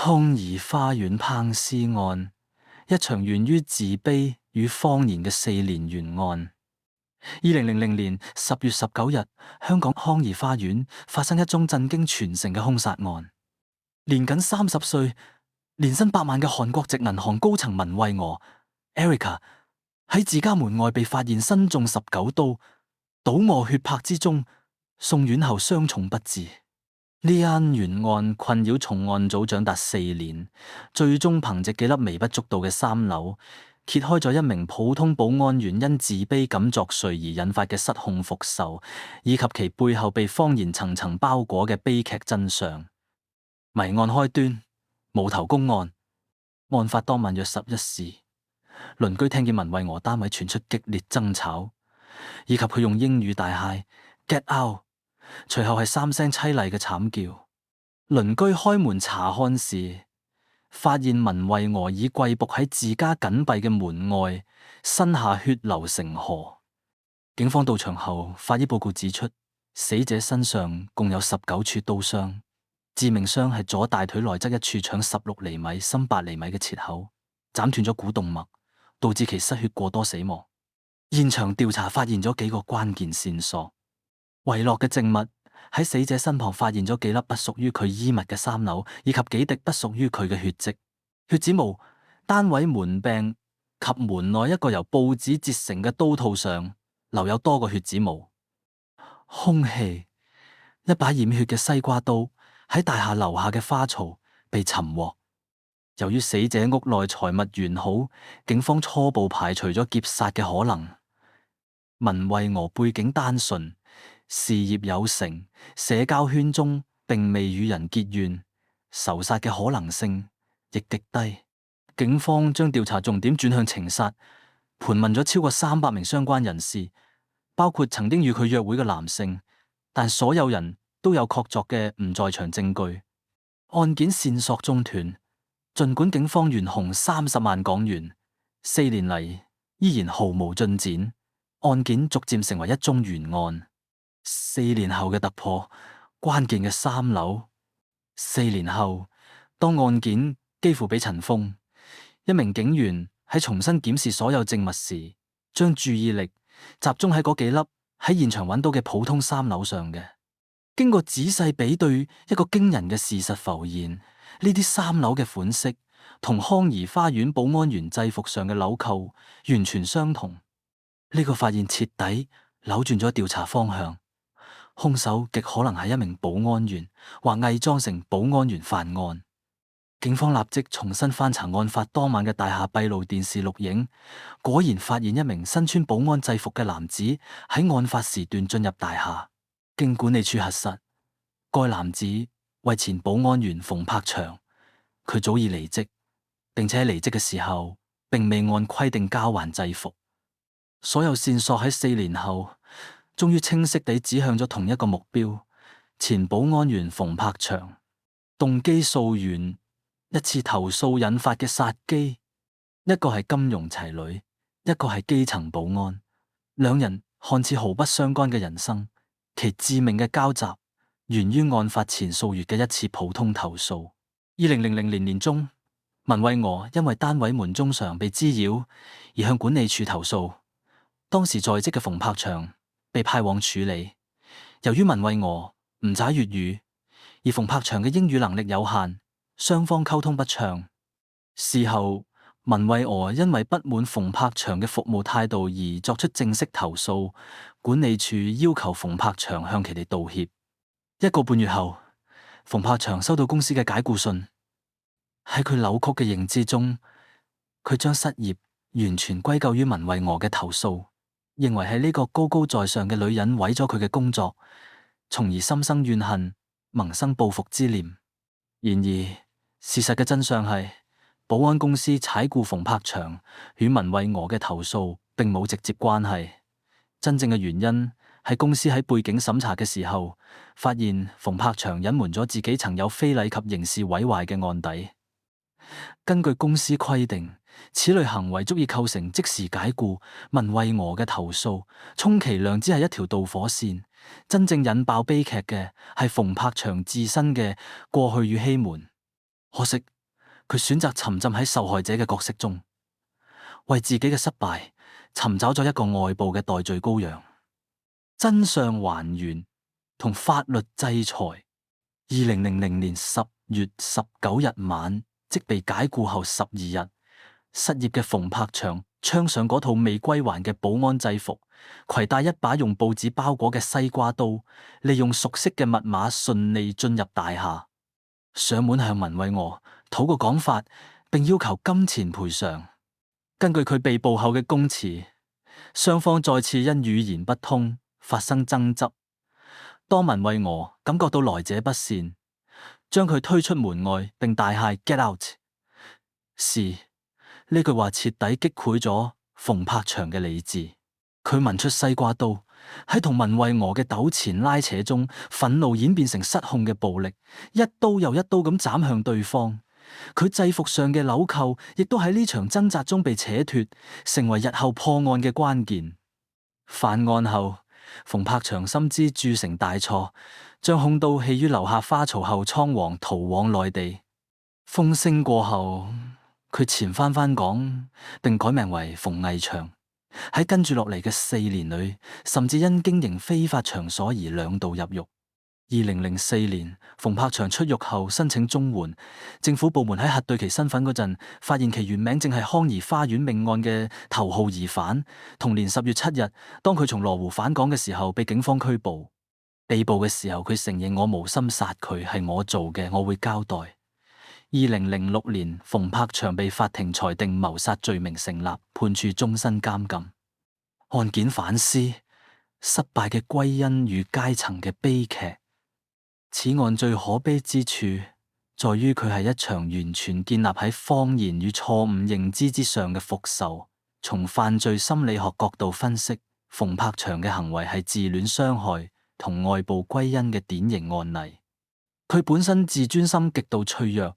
康怡花園烹屍案，一場源於自卑與謊言嘅4年懸案。2000年10月19日，香港康怡花園發生一宗震驚全城嘅兇殺案。年僅30歲、年薪百萬嘅韓國籍銀行高層文慧娥 Erica 喺自家門外被發現身中19刀，倒臥血泊之中，送院後傷重不治。呢單懸案困擾重案組長達4年，最終憑藉幾粒微不足道嘅3樓，揭開咗一名普通保安員因自卑感作祟而引發嘅失控復仇，以及其背後被謊言層層包裹嘅悲劇真相。謎案開端，無頭公案。案發當晚約11時，鄰居聽見文慧娥單位傳出激烈爭吵，以及佢用英語大嗌 "Get out"， 隨後係3聲淒厲嘅慘叫。鄰居開門查看時，發現文慧娥已跪伏喺自家緊閉嘅門外，身下血流成河。警方到場後，法醫報告指出，死者身上共有19處刀傷，致命傷係左大腿內側一處長16厘米、深8厘米嘅切口，斬斷咗股動脈，導致其失血過多死亡。現場調查發現咗幾個關鍵線索，遺落嘅證物喺死者身旁發現咗幾粒不屬於佢衣物嘅3樓，以及幾滴不屬於佢嘅血跡。血指模、單位門柄及門內一個由報紙折成嘅刀套上留有多個血指模。兇器，一把染血嘅西瓜刀喺大廈樓下嘅花槽被尋獲。由於死者屋內財物完好，警方初步排除咗劫殺嘅可能。文慧娥背景單純，事業有成，社交圈中並未與人結怨，仇殺嘅可能性亦極低。警方將調查重點轉向情殺，盤問咗超過300名相關人士，包括曾經與佢約會嘅男性，但所有人都有確鑿嘅唔在場證據。案件線索中斷，儘管警方懸紅30萬港元，4年嚟依然毫無進展，案件逐漸成為一宗懸案。4年後嘅突破，關鍵嘅3樓。4年後，當案件幾乎被塵封，一名警員喺重新檢視所有證物時，將注意力集中喺嗰幾粒喺現場揾到嘅普通3樓上嘅。經過仔細比對，一個驚人嘅事實浮現：呢啲3樓嘅款式同康怡花園保安員制服上嘅紐扣完全相同。呢個發現徹底扭轉咗調查方向。兇手極可能係一名保安員，或偽裝成保安員犯案。警方立即重新翻查案發當晚嘅大廈閉路電視錄影，果然發現一名身穿保安制服嘅男子喺案發時段進入大廈。經管理處核實，該男子為前保安員馮柏祥，佢早已離職，並且喺離職嘅時候並未按規定交還制服。所有線索喺4年後終於清晰地指向咗同一個目標：前保安員馮柏祥。動機溯源，一次投訴引發嘅殺機，一個係金融齊女，一個係基層保安，兩人看似毫不相干嘅人生，其致命嘅交集源於案發前數月嘅一次普通投訴。2000年年中，文慧娥因為單位門鐘常被滋擾而向管理處投訴，當時在職嘅馮柏祥被派往處理。由於文慧娥唔渣粵語，而馮柏祥嘅英語能力有限，雙方溝通不暢。事後，文慧娥因為不滿馮柏祥嘅服務態度而作出正式投訴，管理處要求馮柏祥向其哋道歉。1個半月後，馮柏祥收到公司嘅解雇信。喺佢扭曲嘅認知中，佢將失業完全歸咎於文慧娥嘅投訴，認為係呢個高高在上嘅女人毀咗佢嘅工作，從而心生怨恨，萌生報復之念。然而，事實嘅真相係，保安公司解雇馮柏祥與文慧娥嘅投訴並冇直接關係。真正嘅原因係公司喺背景審查嘅時候，發現馮柏祥隱瞞咗自己曾有非禮及刑事毀壞嘅案底。根據公司規定，此類行為足以構成即時解雇。文慧娥嘅投訴充其量只係一條導火線，真正引爆悲劇嘅係馮柏祥自身嘅過去與欺瞞。可惜佢選擇沉浸喺受害者嘅角色中，為自己嘅失敗尋找咗一個外部嘅代罪羔羊。真相還原同法律制裁。2000年10月19日晚，即被解僱後12日，失業嘅馮柏祥穿上嗰套未歸還嘅保安制服，攜帶一把用報紙包裹嘅西瓜刀，利用熟悉嘅密碼順利進入大廈，上門向文偉娥討個講法，並要求金錢賠償。根據佢被捕後嘅供詞，雙方再次因語言不通發生爭執。當文偉娥感覺到來者不善，將佢推出門外並大嗌 Get out 時，呢句話徹底擊潰咗馮柏祥嘅理智。佢聞出西瓜刀，喺同文偉娥嘅糾纏拉扯中，憤怒演變成失控嘅暴力，一刀又一刀咁斬向對方。佢制服上嘅紐扣亦都喺呢場掙扎中被扯脫，成為日後破案嘅關鍵。犯案後，馮柏祥深知鑄成大錯，將兇刀棄於樓下花槽後倉皇逃往內地。風聲過後，佢前翻港，並改名為馮毅祥。喺跟住落嚟嘅4年裏，甚至因經營非法場所而2度入獄。2004年，馮柏祥出獄後申請綜援，政府部門喺核對其身份嗰陣，發現其原名正係康怡花園命案嘅頭號疑犯。同年10月7日，當佢從羅湖返港嘅時候，被警方拘捕。被捕嘅時候，佢承認我無心殺佢，係我做嘅，我會交代。2006年，馮柏祥被法庭裁定謀殺罪名成立，判處終身監禁。案件反思失敗嘅歸因與階層嘅悲劇。此案最可悲之處，在於佢係一場完全建立喺謊言與錯誤認知之上嘅復仇。從犯罪心理學角度分析，馮柏祥嘅行為係自戀傷害同外部歸因嘅典型案例。佢本身自尊心極度脆弱，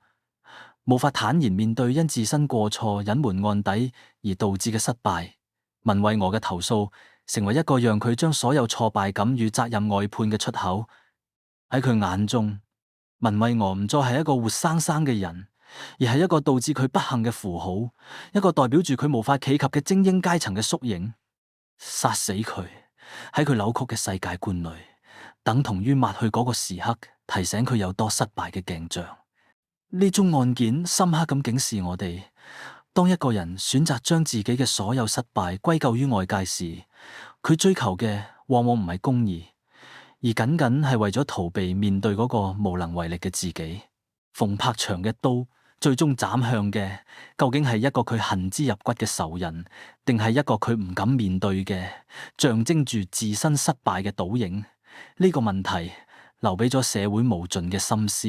無法坦然面對因自身過錯隱瞞案底而導致嘅失敗。文偉娥嘅投訴成為一個讓佢將所有挫敗感與責任外判嘅出口。喺佢眼中，文偉娥唔再係一個活生生嘅人，而係一個導致佢不幸嘅符號，一個代表住佢無法企及嘅精英階層嘅縮影。殺死佢，喺佢扭曲嘅世界觀裏，等同於抹去嗰個時刻，提醒佢有多失敗嘅鏡像。呢宗案件深刻咁警示我哋，當一個人選擇將自己嘅所有失敗歸咎於外界時，佢追求嘅往往唔係公義，而僅僅係為咗逃避面對嗰個無能為力嘅自己。馮柏祥嘅刀最終斬向嘅，究竟係一個佢恨之入骨嘅仇人，定係一個佢唔敢面對嘅象徵住自身失敗嘅倒影？呢個問題留俾咗社會無盡嘅深思。